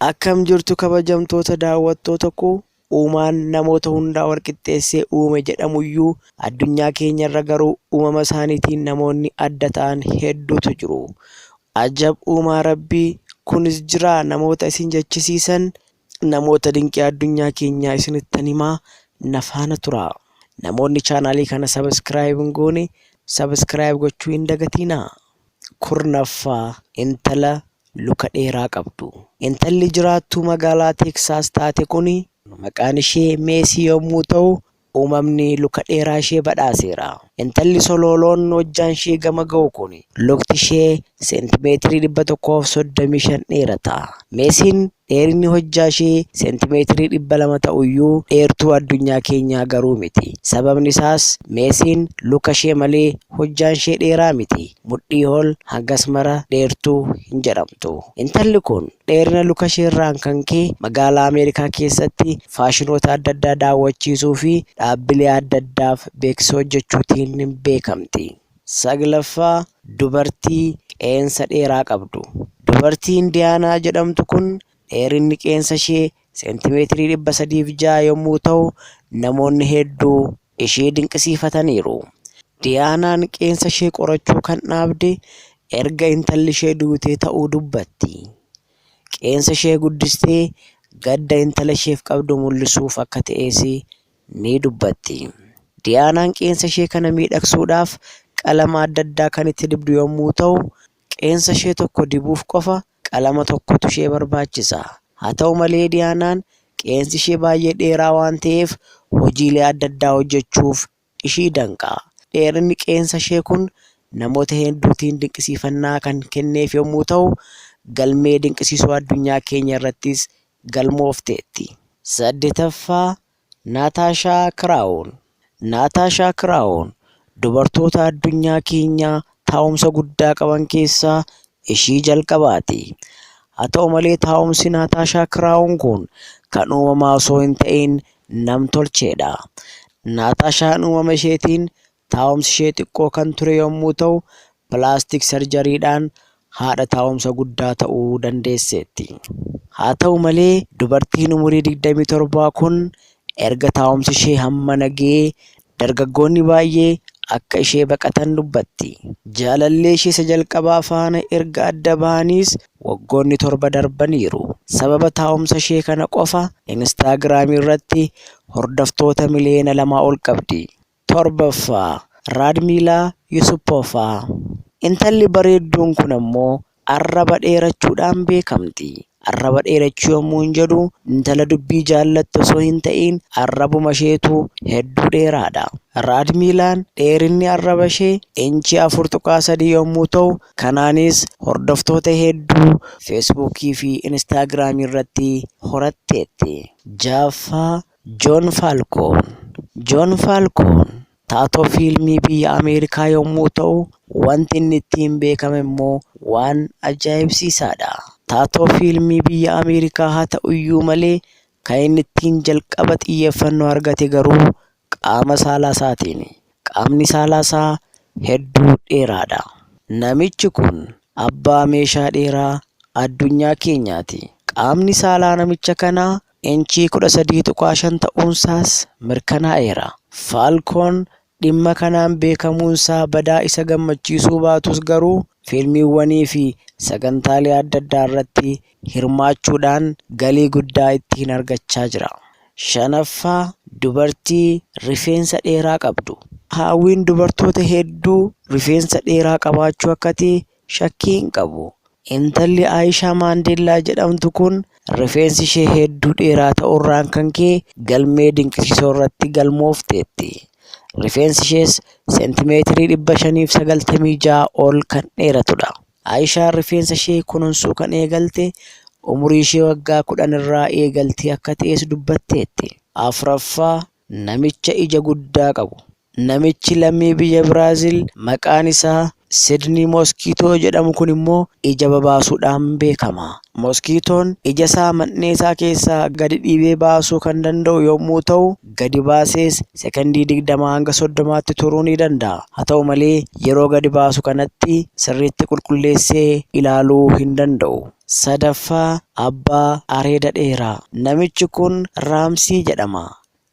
Akkam jirtu kabajamtoota daawwattoota koo, uumaan namoota hundaa wal qixxeessee uume jedhamuyyuu addunyaa keenyarra garuu uumama isaaniitiin namoonni adda ta'an hedduutu jiru. Ajab uumaa Rabbii, kunis jira namoota isin jechisiisan, namoota dinqii addunyaa keenyaa isinittan himaa na faana tura. Namoonni chaanaalii kana sabiskiraayib hin goone sabiskiraayib gochuu hin dagatinaa. Kurnaffaa intala luka dheeraa qabdu. Intalli jiraattuu magaalaa Teeksaas taate kuni maqaan ishee Meesii yommuu ta'u, uumamni luka dheeraa ishee badhaaseera. Intalli sololoon hojjaan ishee gama ga'u kuni lukti ishee seentimeetirii 135 dheerata. Meesiin dheerinni hojjaa ishee seentimeetirii 200 ta'uyyuu dheertuu addunyaa keenyaa garuu miti. Sababni isaas Meesiin luka ishee malee hojjaan ishee dheeraa miti. Mudhii ol hangas mara dheertuu hin jedhamtu. Intalli kun dheerina luka ishee irraan kan ka'e magaalaa Ameerikaa keessatti faashinoota adda addaa daawwachiisuu fi dhaabbilee adda addaaf beeksisa hojjechuutiin beekamti. Saglaffaa dubartii qeensa dheeraa qabdu. Dubartiin Diyaanaa jedhamtu kun dheerinni qeensa ishee seentimeetirii 306 yommuu ta'u, namoonni hedduu ishee dinqisiifataniiru. Diyaanaan qeensa ishee qorachuu kan dhaabde erga intalli ishee duutee ta'uu dubbatti. Qeensa ishee guddistee gadda intala isheef qabdu mul'isuuf akka ta'es ni dubbatti. Diyaanaan qeensa ishee kana miidhagsuudhaaf qalama adda addaa kan itti dibdu yommuu ta'u, qeensa ishee tokko dibuuf qofa qalama tokkotu ishee barbaachisa. Haa ta'u malee Diyaanaan qeensi ishee baay'ee dheeraa waan ta'eef hojiilee adda addaa hojjechuuf ishii danqa. Dheerinni qeensa ishee kun namoota hedduutiin dinqisiifannaa kan kenneef yommuu ta'u, galmee dinqisiisuu addunyaa keenya irrattis galmoofteetti. Saddeetaffaa Naataashaa Kiraawun. Naataashaa Kiraawun dubartoota addunyaa keenyaa taa'umsa guddaa qaban keessaa ishii jalqabaati. Haa ta'u malee taa'umsi Naataashaa Kiraawun kun kan uumamaa osoo hin ta'in nam-tolcheedha. Naataashaan uumama isheetiin taa'umsi ishee xiqqoo kan ture yommuu ta'u, pilaastik sarjariidhaan haadha taa'umsa guddaa ta'uu dandeesseetti. Haa ta'u malee dubartiin umurii 27 kun erga taa'umsi ishee hamma nagee dargaggoonni baay'ee akka ishee baqatan dubbatti. Jaalallee ishee isa jalqabaa faana erga adda bahaniis waggoonni 7 darbaniiru. Sababa taa'umsa ishee kana qofa Instaagiraamii irratti hordoftoota miliyoona 2 ol qabdi. Torbaffaa Raadmiilaa Yusupoofaa. Intalli bareedduun kun ammoo arraba dheerachuudhaan beekamti. Arraba dheerachuu yommuu hin jedhu intala dubbii jaallattu osoo hin ta'in arrabuma isheetu hedduu dheeraadha. Raadmiilaan dheerinni arraba ishee inchii 4.3 yommuu ta'u, kanaanis hordoftoota hedduu feesbuukii fi instaagiraamii irratti horatteetti. Jaffaa Joon Faalkoon. Joon Faalkoon taatoo fiilmii biyya Ameerikaa yommuu ta'u, wanti inni ittiin beekame immoo waan ajaa'ibsiisaadha. Taatoo fiilmii biyya Ameerikaa haa ta'uyyuu malee kan inni ittiin jalqaba xiyyeeffannoo argate garuu qaama saalaa isaatiini. Qaamni saalaa isaa hedduu dheeraadha. Namichi kun abbaa meeshaa dheeraa addunyaa keenyaati. Qaamni saalaa namicha kanaa inchii 13.5 ta'uunsaas mirkanaa'eera. Faalkoon dhimma kanaan beekamuunsaa badaa isa gammachiisuu baatus garuu fiilmiiwwanii fi sagantaalee adda addaa irratti hirmaachuudhaan galii guddaa ittiin argachaa jira. Shanaffaa dubartii rifeensa dheeraa qabdu. Hawwiin dubartoota hedduu rifeensa dheeraa qabaachuu akka ta'e shakkii hin qabu. Intalli Aayishaa Maandeellaa jedhamtu kun rifeensi ishee hedduu dheeraa ta'uurraan kan ka'e galmee dinqisiisoo irratti galmoofteetti. Rifeensi ishees seentimeetirii 596 ol kan dheeratudha. Aayishaan rifeensa ishee kunuunsuu kan eegalte umurii ishee waggaa 10 irraa eegaltee akka ta'es dubbatteetti. Afuraffaa namicha ija guddaa qabu. Namichi lammii biyya Biraazil maqaan isaa Sidnii Moskiitoo jedhamu kun immoo ija babaasuudhaan beekama. Moskiitoon ija isaa man'ee isaa keessaa gadi dhiibee baasuu kan danda'u yommuu ta'u, gadi baasees sekondii 20 hanga 30tti turuu ni danda'a. Haa ta'u malee yeroo gadi baasu kanatti sirriitti qulqulleessee ilaaluu hin danda'u. Sadaffaa abbaa areeda dheeraa. Namichi kun Raamsii jedhama.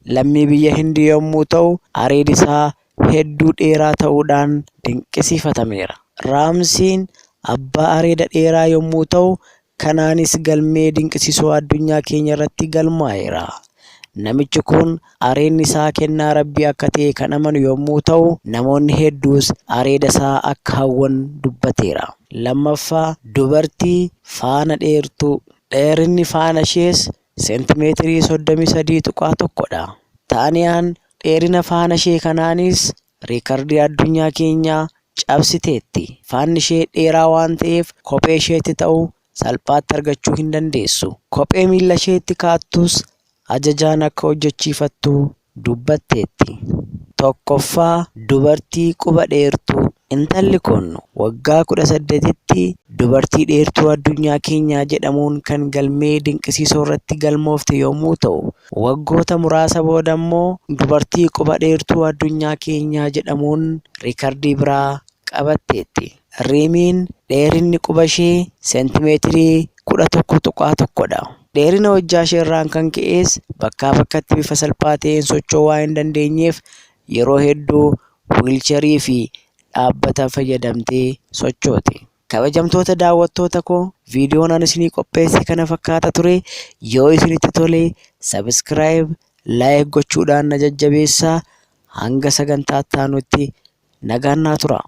Lammii biyya Hindii yommuu ta'u, areedi isaa hedduu dheeraa ta'uudhaan dinqisiifatameera. Raamsiin abbaa areeda dheeraa yommuu ta'u, kanaanis galmee dinqisiisoo addunyaa keenya irratti galmaa'eera. Namichi kun areedni isaa kennaa Rabbii akka ta'e kan amanu yommuu ta'u, namoonni hedduus areeda isaa akka hawwan dubbateera. Lammaffaa dubartii faana dheertuu. Dheerinni faana ishees seentimeetirii 33.1dha. Taaniyaan dheerina faana ishee kanaanis riikardii addunyaa keenyaa cabsiteetti. Faanni ishee dheeraa waan ta'eef kophee isheetti ta'u salphaatti argachuu hin dandeessu. Kophee miila isheetti kaattus ajajaan akka hojjechiifattu dubbatteetti. Tokkoffaa dubartii quba dheertuu. Intalli kun waggaa 18tti dubartii dheertuu addunyaa keenyaa jedhamuun kan galmee dinqisiisoo irratti galmoofte yommuu ta'u, waggoota muraasa booda immoo dubartii quba dheertuu addunyaa keenyaa jedhamuun riikardii biraa qabatteetti. Riimiin dheerinni quba ishee seentimeetirii 11.1dha. Dheerina hojjaa ishee irraan kan ka'es bakkaa bakkatti bifa salphaa ta'een socho'uu waan hin dandeenyeef yeroo hedduu wiilcharii fi dhaabbata fayyadamtee sochooti. Kabajamtoota daawwattoota koo, viidiyoon ani isinii qopheesse kana fakkaata ture. Yoo isinitti tole sabiskiraayib, laayik gochuudhaan na jajjabeessaa. Hanga sagantaa itti aanutti nagaan naa tura.